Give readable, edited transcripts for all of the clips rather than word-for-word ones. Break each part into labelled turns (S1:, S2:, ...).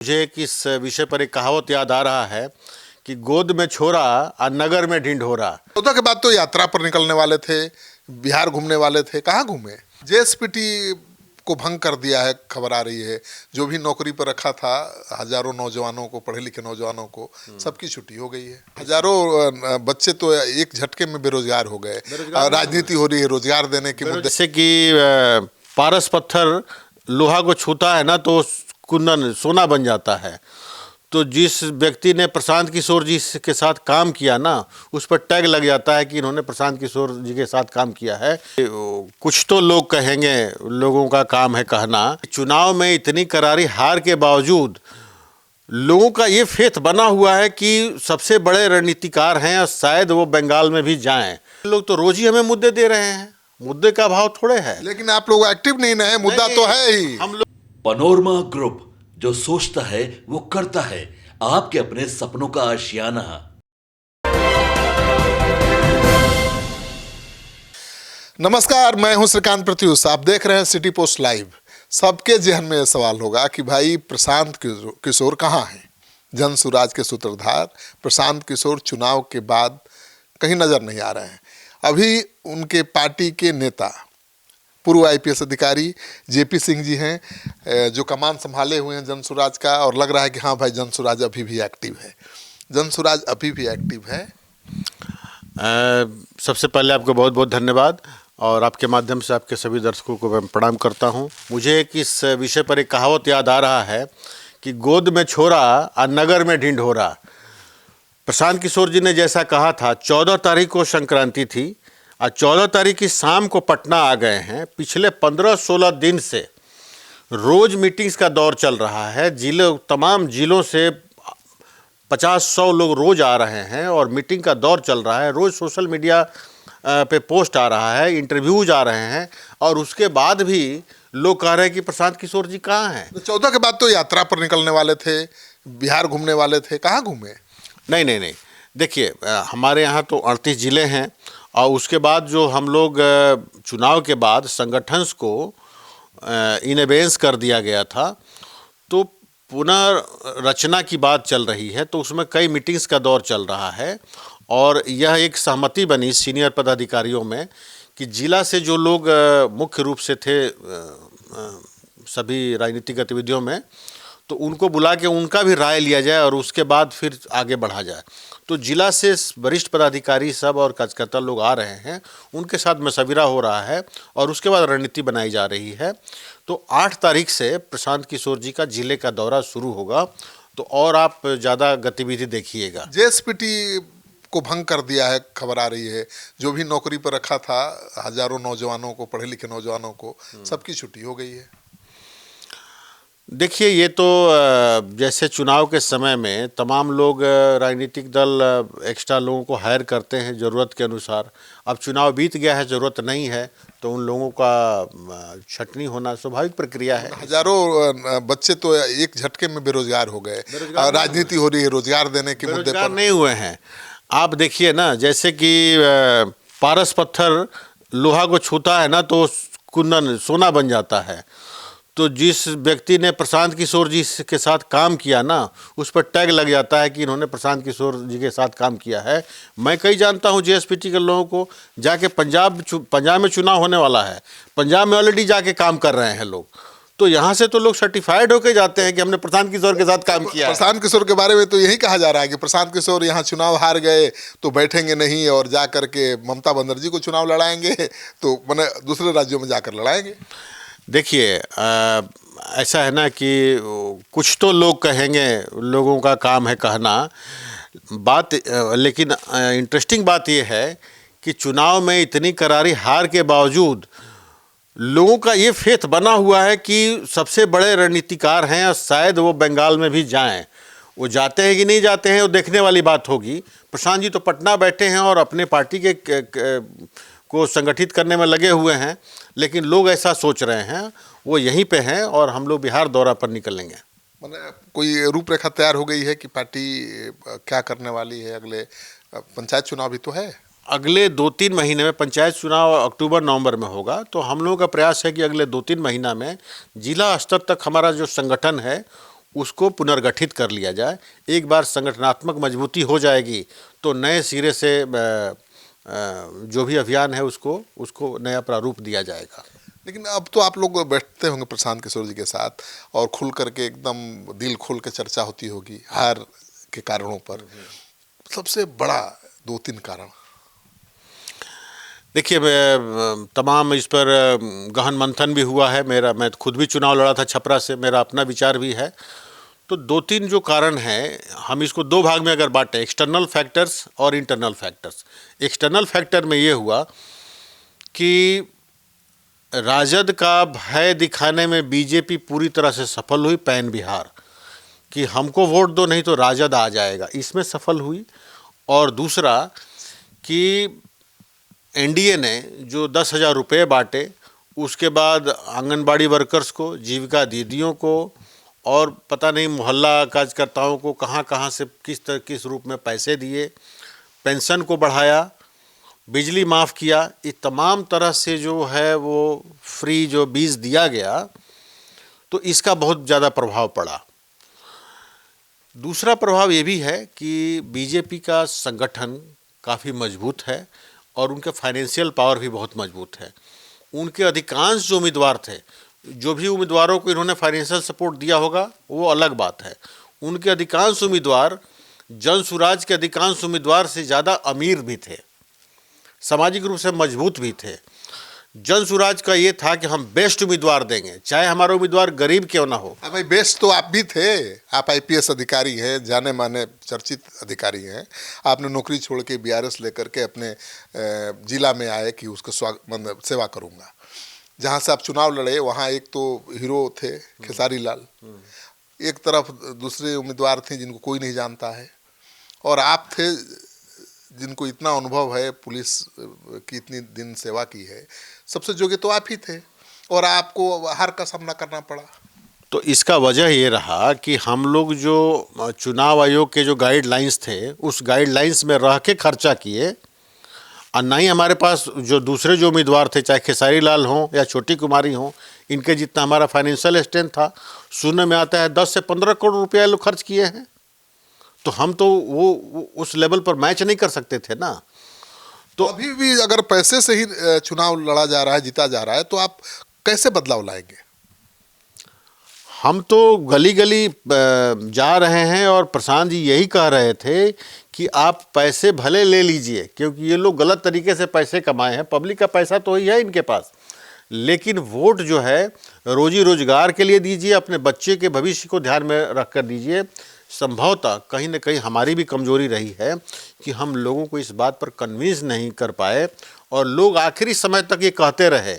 S1: मुझे इस विषय पर एक कहावत याद आ रहा है कि गोद में छोरा और नगर में ढिंढोरा।
S2: चौदह के बाद तो यात्रा पर निकलने वाले थे, बिहार घूमने वाले थे, कहाँ घूमे? जेएसपीटी को भंग कर दिया है, खबर आ रही है। जो भी नौकरी पर रखा था, हजारों नौजवानों को, पढ़े लिखे नौजवानों को, सबकी छुट्टी हो गई है। हजारों बच्चे तो एक झटके में बेरोजगार हो गए। राजनीति हो रही है रोजगार देने के मुद्दे।
S1: जैसे कि पारस पत्थर लोहा को छूता है ना तो कुंदन सोना बन जाता है। तो जिस व्यक्ति ने प्रशांत किशोर जी के साथ काम किया ना, उस पर टैग लग जाता है कि इन्होंने प्रशांत किशोर जी के साथ काम किया है। कुछ तो लोग कहेंगे, लोगों का काम है कहना। चुनाव में इतनी करारी हार के बावजूद लोगों का ये फेथ बना हुआ है कि सबसे बड़े रणनीतिकार हैं और शायद वो बंगाल में भी जाएं। लोग तो रोज ही हमें मुद्दे दे रहे हैं, मुद्दे का भाव थोड़े है।
S2: लेकिन आप लोग एक्टिव नहीं है, मुद्दा तो है ही।
S1: हम लोग
S3: पनोरमा ग्रुप, जो सोचता है वो करता है। आपके अपने सपनों का आशियाना।
S2: नमस्कार, मैं हूं श्रीकांत प्रत्युष। आप देख रहे हैं सिटी पोस्ट लाइव। सबके जहन में यह सवाल होगा कि भाई प्रशांत किशोर कहाँ हैं? जन सुराज के सूत्रधार प्रशांत किशोर चुनाव के बाद कहीं नजर नहीं आ रहे हैं। अभी उनके पार्टी के नेता पूर्व आईपीएस अधिकारी जेपी सिंह जी हैं, जो कमान संभाले हुए हैं जनसुराज का, और लग रहा है कि हाँ भाई जनसुराज अभी भी एक्टिव है। जनसुराज अभी भी एक्टिव है।
S1: सबसे पहले आपको बहुत बहुत धन्यवाद और आपके माध्यम से आपके सभी दर्शकों को मैं प्रणाम करता हूं। मुझे इस विषय पर एक कहावत याद आ रहा है कि गोद में छोरा और नगर में ढिंढोरा। प्रशांत किशोर जी ने जैसा कहा था, 14 तारीख को संक्रांति थी और 14 तारीख की शाम को पटना आ गए हैं। पिछले 15-16 दिन से रोज मीटिंग्स का दौर चल रहा है। तमाम जिलों से 50-100 लोग रोज आ रहे हैं और मीटिंग का दौर चल रहा है। रोज सोशल मीडिया पे पोस्ट आ रहा है, इंटरव्यूज आ रहे हैं, और उसके बाद भी लोग कह रहे हैं कि प्रशांत किशोर जी कहाँ हैं।
S2: 14 के बाद तो यात्रा पर निकलने वाले थे, बिहार घूमने वाले थे, कहाँ घूमे?
S1: नहीं, देखिए, हमारे यहाँ तो 38 ज़िले हैं और उसके बाद जो हम लोग चुनाव के बाद संगठन को इनएबेंस कर दिया गया था, तो पुनर्रचना की बात चल रही है। तो उसमें कई मीटिंग्स का दौर चल रहा है और यह एक सहमति बनी सीनियर पदाधिकारियों में कि जिला से जो लोग मुख्य रूप से थे सभी राजनीतिक गतिविधियों में, तो उनको बुला के उनका भी राय लिया जाए और उसके बाद फिर आगे बढ़ा जाए। तो जिला से वरिष्ठ पदाधिकारी सब और कार्यकर्ता लोग आ रहे हैं, उनके साथ मशविरा हो रहा है और उसके बाद रणनीति बनाई जा रही है। तो 8 तारीख से प्रशांत किशोर जी का जिले का दौरा शुरू होगा, तो और आप ज़्यादा गतिविधि देखिएगा।
S2: जेएसपीटी को भंग कर दिया है, खबर आ रही है। जो भी नौकरी पर रखा था, हजारों नौजवानों को, पढ़े लिखे नौजवानों को, सबकी छुट्टी हो गई है।
S1: देखिए, ये तो जैसे चुनाव के समय में तमाम लोग राजनीतिक दल एक्स्ट्रा लोगों को हायर करते हैं ज़रूरत के अनुसार। अब चुनाव बीत गया है, ज़रूरत नहीं है, तो उन लोगों का छटनी होना स्वाभाविक प्रक्रिया है।
S2: हजारों बच्चे तो एक झटके में बेरोजगार हो गए। राजनीति हो रही है रोजगार देने के मुद्दे पर।
S1: नहीं हुए हैं। आप देखिए ना, जैसे कि पारस पत्थर लोहा को छूता है ना तो कुंदन सोना बन जाता है। तो जिस व्यक्ति ने प्रशांत किशोर जी के साथ काम किया ना, उस पर टैग लग जाता है कि इन्होंने प्रशांत किशोर जी के साथ काम किया है। मैं कई जानता हूं जेएसपीटी के लोगों को, जाके पंजाब में चुनाव होने वाला है, पंजाब में ऑलरेडी जाके काम कर रहे हैं लोग। तो यहाँ से तो लोग सर्टिफाइड होकर जाते हैं कि हमने प्रशांत किशोर के साथ काम किया है।
S2: प्रशांत किशोर के बारे में तो यही कहा जा रहा है कि प्रशांत किशोर यहाँ चुनाव हार गए तो बैठेंगे नहीं और जा करके ममता बनर्जी को चुनाव लड़ाएंगे, तो मैंने दूसरे राज्यों में जाकर लड़ाएंगे।
S1: देखिए, ऐसा है ना कि कुछ तो लोग कहेंगे, लोगों का काम है कहना बात। लेकिन इंटरेस्टिंग बात यह है कि चुनाव में इतनी करारी हार के बावजूद लोगों का ये फेथ बना हुआ है कि सबसे बड़े रणनीतिकार हैं और शायद वो बंगाल में भी जाएं। वो जाते हैं कि नहीं जाते हैं, वो देखने वाली बात होगी। प्रशांत जी तो पटना बैठे हैं और अपने पार्टी को संगठित करने में लगे हुए हैं, लेकिन लोग ऐसा सोच रहे हैं वो यहीं पे हैं और हम लोग बिहार दौरा पर निकलेंगे।
S2: मतलब कोई रूपरेखा तैयार हो गई है कि पार्टी क्या करने वाली है? अगले पंचायत चुनाव भी तो है।
S1: अगले 2-3 महीने में पंचायत चुनाव अक्टूबर-नवंबर में होगा, तो हम लोगों का प्रयास है कि अगले 2-3 महीना में जिला स्तर तक हमारा जो संगठन है उसको पुनर्गठित कर लिया जाए। एक बार संगठनात्मक मजबूती हो जाएगी तो नए सिरे से जो भी अभियान है उसको नया प्रारूप दिया जाएगा।
S2: लेकिन अब तो आप लोग बैठते होंगे प्रशांत किशोर जी के साथ और खुल करके एकदम दिल खोल के चर्चा होती होगी हार के कारणों पर। सबसे बड़ा 2-3 कारण।
S1: देखिए, तमाम इस पर गहन मंथन भी हुआ है। मैं खुद भी चुनाव लड़ा था छपरा से, मेरा अपना विचार भी है। तो 2-3 जो कारण हैं, हम इसको 2 भाग में अगर बांटें, एक्सटर्नल फैक्टर्स और इंटरनल फैक्टर्स। एक्सटर्नल फैक्टर में ये हुआ कि राजद का भय दिखाने में बीजेपी पूरी तरह से सफल हुई, पैन बिहार, कि हमको वोट दो नहीं तो राजद आ जाएगा, इसमें सफल हुई। और दूसरा कि एनडीए ने जो 10,000 रुपये बांटे, उसके बाद आंगनबाड़ी वर्कर्स को, जीविका दीदियों को और पता नहीं मोहल्ला कार्यकर्ताओं को कहाँ से किस रूप में पैसे दिए, पेंशन को बढ़ाया, बिजली माफ़ किया। ये तमाम तरह से जो है वो फ्री जो बीज दिया गया, तो इसका बहुत ज़्यादा प्रभाव पड़ा। दूसरा प्रभाव ये भी है कि बीजेपी का संगठन काफ़ी मजबूत है और उनके फाइनेंशियल पावर भी बहुत मजबूत है। उनके अधिकांश जो उम्मीदवार थे, जो भी उम्मीदवारों को इन्होंने फाइनेंशियल सपोर्ट दिया होगा वो अलग बात है, उनके अधिकांश उम्मीदवार जन सुराज के अधिकांश उम्मीदवार से ज़्यादा अमीर भी थे, सामाजिक रूप से मजबूत भी थे। जन सुराज का ये था कि हम बेस्ट उम्मीदवार देंगे, चाहे हमारा उम्मीदवार गरीब क्यों ना हो।
S2: भाई बेस्ट तो आप भी थे, आप आईपीएस अधिकारी हैं, जाने माने चर्चित अधिकारी हैं। आपने नौकरी छोड़ के बीआरएस लेकर के अपने जिला में आए कि उसको सेवा करूंगा। जहां से आप चुनाव लड़े वहां एक तो हीरो थे खेसारी लाल, एक तरफ दूसरे उम्मीदवार थे जिनको कोई नहीं जानता है, और आप थे जिनको इतना अनुभव है, पुलिस की इतनी दिन सेवा की है। सबसे योग्य तो आप ही थे और आपको हार का सामना करना पड़ा।
S1: तो इसका वजह ये रहा कि हम लोग जो चुनाव आयोग के जो गाइडलाइंस थे, उस गाइडलाइंस में रह के खर्चा किए, और ना ही हमारे पास जो दूसरे जो उम्मीदवार थे, चाहे खेसारी लाल हों या छोटी कुमारी हों, इनके जितना हमारा फाइनेंशियल स्ट्रेंथ था। सुनने में आता है 10 से 15 करोड़ रुपया लोग खर्च किए हैं। तो हम तो वो उस लेवल पर मैच नहीं कर सकते थे ना।
S2: तो अभी भी अगर पैसे से ही चुनाव लड़ा जा रहा है, जीता जा रहा है, तो आप कैसे बदलाव लाएंगे?
S1: हम तो गली गली जा रहे हैं और प्रशांत जी यही कह रहे थे कि आप पैसे भले ले लीजिए, क्योंकि ये लोग गलत तरीके से पैसे कमाए हैं। पब्लिक का पैसा तो ही है इनके पास, लेकिन वोट जो है रोजी रोजगार के लिए दीजिए, अपने बच्चे के भविष्य को ध्यान में रख कर दीजिए। संभवतः कहीं न कहीं हमारी भी कमजोरी रही है कि हम लोगों को इस बात पर कन्विंस नहीं कर पाए, और लोग आखिरी समय तक ये कहते रहे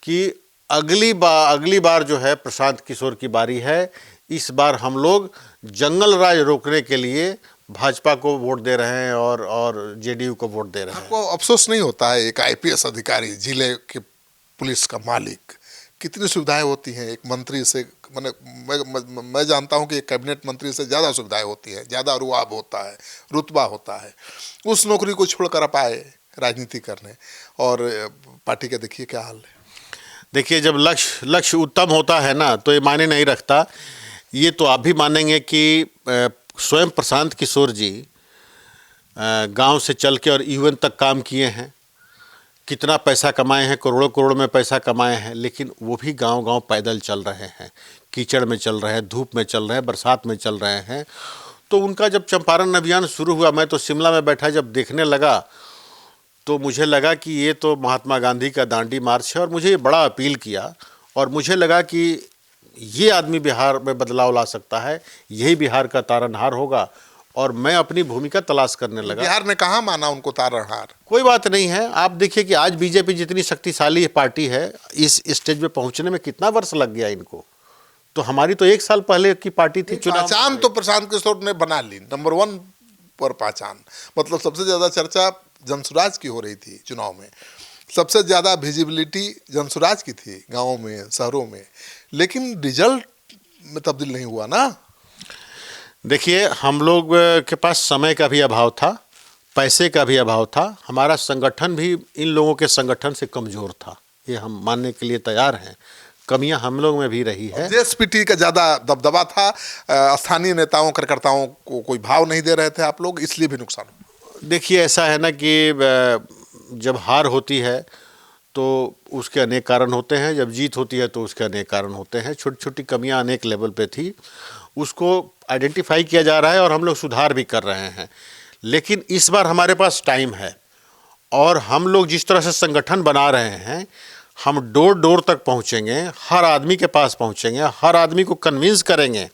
S1: कि अगली बार जो है प्रशांत किशोर की बारी है, इस बार हम लोग जंगल राज रोकने के लिए भाजपा को वोट दे रहे हैं और जेडीयू को वोट दे रहे हैं।
S2: आपको अफसोस नहीं होता है, एक आईपीएस अधिकारी, जिले के पुलिस का मालिक, कितनी सुविधाएं होती हैं एक मंत्री से? मैं जानता हूं कि एक कैबिनेट मंत्री से ज़्यादा सुविधाएं होती हैं, ज़्यादा रुआब होता है, रुतबा होता है। उस नौकरी को छोड़कर आप आए राजनीति करने, और पार्टी का देखिए क्या हाल है।
S1: देखिए, जब लक्ष्य उत्तम होता है ना, तो ये मायने नहीं रखता। ये तो आप भी मानेंगे कि स्वयं प्रशांत किशोर जी गांव से चल के और यूएन तक काम किए हैं, कितना पैसा कमाए हैं, करोड़ों में पैसा कमाए हैं, लेकिन वो भी गांव पैदल चल रहे हैं, कीचड़ में चल रहे हैं, धूप में चल रहे हैं, बरसात में चल रहे हैं। तो उनका जब चंपारण अभियान शुरू हुआ, मैं तो शिमला में बैठा जब देखने लगा, तो मुझे लगा कि ये तो महात्मा गांधी का दांडी मार्च है, और मुझे ये बड़ा अपील किया, और मुझे लगा कि ये आदमी बिहार में बदलाव ला सकता है, यही बिहार का तारनहार होगा, और मैं अपनी भूमिका तलाश करने लगा।
S2: बिहार ने कहाँ माना उनको तारनहार?
S1: कोई बात नहीं है। आप देखिए कि आज बीजेपी जितनी शक्तिशाली पार्टी है, इस स्टेज पे पहुंचने में कितना वर्ष लग गया इनको। तो हमारी तो 1 साल पहले की पार्टी थी।
S2: पहचान तो प्रशांत किशोर ने बना ली, नंबर 1 पर पहचान। मतलब सबसे ज़्यादा चर्चा जनसुराज की हो रही थी चुनाव में, सबसे ज़्यादा विजिबिलिटी जनसुराज की थी गाँवों में, शहरों में, लेकिन रिजल्ट में तब्दील नहीं हुआ ना।
S1: देखिए, हम लोग के पास समय का भी अभाव था, पैसे का भी अभाव था, हमारा संगठन भी इन लोगों के संगठन से कमज़ोर था, ये हम मानने के लिए तैयार हैं। कमियां हम लोग में भी रही है।
S2: जेएसपीटी का ज़्यादा दबदबा था, स्थानीय नेताओं कार्यकर्ताओं को कोई भाव नहीं दे रहे थे आप लोग, इसलिए भी नुकसान हुआ।
S1: देखिए ऐसा है ना कि जब हार होती है तो उसके अनेक कारण होते हैं, जब जीत होती है तो उसके अनेक कारण होते हैं। छोटी छोटी कमियां अनेक लेवल पे थी, उसको आइडेंटिफाई किया जा रहा है और हम लोग सुधार भी कर रहे हैं। लेकिन इस बार हमारे पास टाइम है और हम लोग जिस तरह से संगठन बना रहे हैं, हम डोर डोर तक पहुंचेंगे, हर आदमी के पास पहुंचेंगे, हर आदमी को कन्विंस करेंगे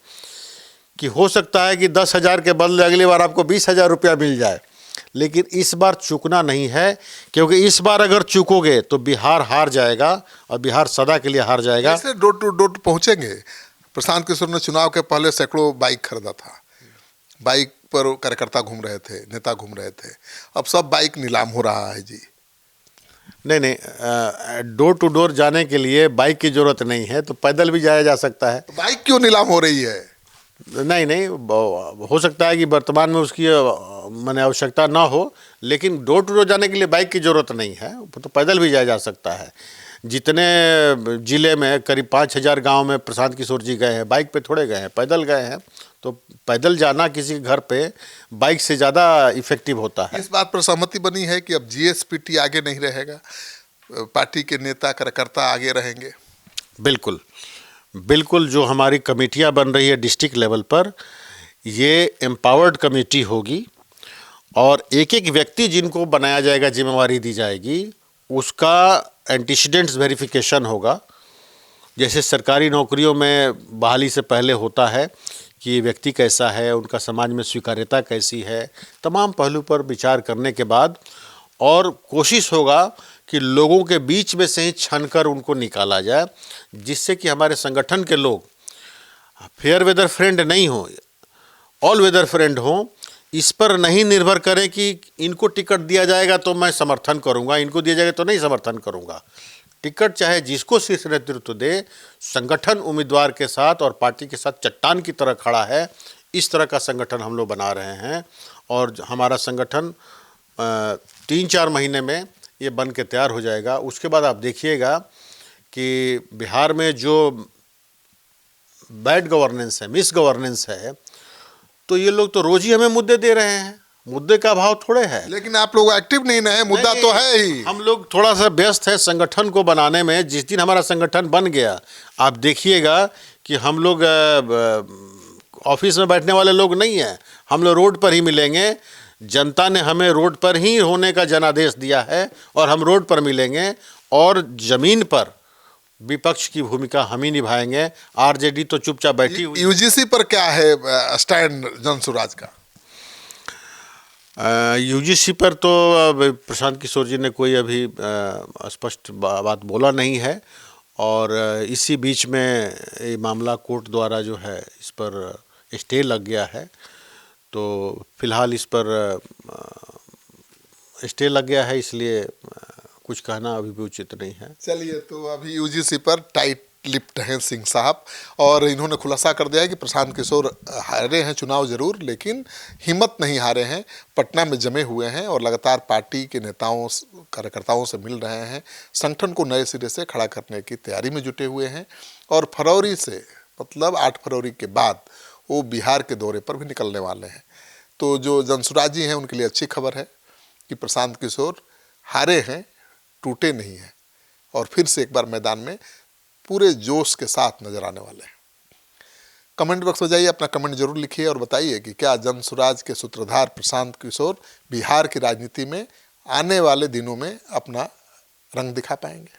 S1: कि हो सकता है कि 10,000 के बदले अगली बार आपको 20,000 रुपया मिल जाए। लेकिन इस बार चूकना नहीं है, क्योंकि इस बार अगर चूकोगे तो बिहार हार जाएगा और बिहार सदा के लिए हार जाएगा।
S2: कैसे डोर टू डोर पहुंचेंगे? प्रशांत किशोर ने चुनाव के पहले सैकड़ों बाइक खरीदा था, बाइक पर कार्यकर्ता घूम रहे थे, नेता घूम रहे थे, अब सब बाइक नीलाम हो रहा है जी।
S1: नहीं, डोर टू डोर जाने के लिए बाइक की जरूरत नहीं है, तो पैदल भी जाया जा सकता है।
S2: बाइक क्यों नीलाम हो रही है?
S1: नहीं, हो सकता है कि वर्तमान में उसकी माने आवश्यकता ना हो, लेकिन डोर टू डोर जाने के लिए बाइक की ज़रूरत नहीं है, तो पैदल भी जाया जा सकता है। जितने ज़िले में करीब 5,000 गांव में प्रशांत किशोर जी गए हैं, बाइक पे थोड़े गए हैं, पैदल गए हैं। तो पैदल जाना किसी के घर पे बाइक से ज़्यादा इफ़ेक्टिव होता है।
S2: इस बात पर सहमति बनी है कि अब जीएसपीटी आगे नहीं रहेगा, पार्टी के नेता कार्यकर्ता आगे रहेंगे?
S1: बिल्कुल बिल्कुल, जो हमारी कमेटियां बन रही है डिस्ट्रिक्ट लेवल पर, ये एम्पावर्ड कमेटी होगी और एक एक व्यक्ति जिनको बनाया जाएगा, जिम्मेवारी दी जाएगी, उसका एंटीसीडेंट्स वेरिफिकेशन होगा। जैसे सरकारी नौकरियों में बहाली से पहले होता है कि ये व्यक्ति कैसा है, उनका समाज में स्वीकार्यता कैसी है, तमाम पहलू पर विचार करने के बाद और कोशिश होगा कि लोगों के बीच में से ही छानकर उनको निकाला जाए, जिससे कि हमारे संगठन के लोग फेयर वेदर फ्रेंड नहीं हो, ऑल वेदर फ्रेंड हो। इस पर नहीं निर्भर करें कि इनको टिकट दिया जाएगा तो मैं समर्थन करूंगा, इनको दिया जाएगा तो नहीं समर्थन करूंगा। टिकट चाहे जिसको शीर्ष नेतृत्व दे, संगठन उम्मीदवार के साथ और पार्टी के साथ चट्टान की तरह खड़ा है। इस तरह का संगठन हम लोग बना रहे हैं और हमारा संगठन 3-4 महीने में ये बन के तैयार हो जाएगा। उसके बाद आप देखिएगा कि बिहार में जो बैड गवर्नेंस है, मिस गवर्नेंस है, तो ये लोग तो रोज ही हमें मुद्दे दे रहे हैं, मुद्दे का अभाव थोड़े है।
S2: लेकिन आप लोग एक्टिव नहीं है, मुद्दा तो है ही।
S1: हम लोग थोड़ा सा व्यस्त है संगठन को बनाने में। जिस दिन हमारा संगठन बन गया, आप देखिएगा कि हम लोग ऑफिस में बैठने वाले लोग नहीं हैं, हम लोग रोड पर ही मिलेंगे। जनता ने हमें रोड पर ही होने का जनादेश दिया है और हम रोड पर मिलेंगे और ज़मीन पर विपक्ष की भूमिका हम ही निभाएंगे। आरजेडी तो चुपचाप बैठी हुई।
S2: यूजीसी पर क्या है स्टैंड जनसुराज का?
S1: यूजीसी पर तो प्रशांत किशोर जी ने कोई अभी स्पष्ट बात बोला नहीं है और इसी बीच में ये मामला कोर्ट द्वारा जो है इस पर स्टे लग गया है, तो फिलहाल इस पर स्टे लग गया है, इसलिए कुछ कहना अभी भी उचित नहीं है।
S2: चलिए, तो अभी यूजीसी पर टाइट लिप्ट हैं सिंह साहब और इन्होंने खुलासा कर दिया है कि प्रशांत किशोर हारे हैं चुनाव जरूर, लेकिन हिम्मत नहीं हारे हैं, पटना में जमे हुए हैं और लगातार पार्टी के नेताओं कार्यकर्ताओं से मिल रहे हैं, संगठन को नए सिरे से खड़ा करने की तैयारी में जुटे हुए हैं और फरवरी से, मतलब 8 फरवरी के बाद वो बिहार के दौरे पर भी निकलने वाले हैं। तो जो जनसुराज जी हैं उनके लिए अच्छी खबर है कि प्रशांत किशोर हारे हैं, टूटे नहीं हैं और फिर से एक बार मैदान में पूरे जोश के साथ नजर आने वाले हैं। कमेंट बॉक्स में जाइए, अपना कमेंट जरूर लिखिए और बताइए कि क्या जनसुराज के सूत्रधार प्रशांत किशोर बिहार की राजनीति में आने वाले दिनों में अपना रंग दिखा पाएंगे।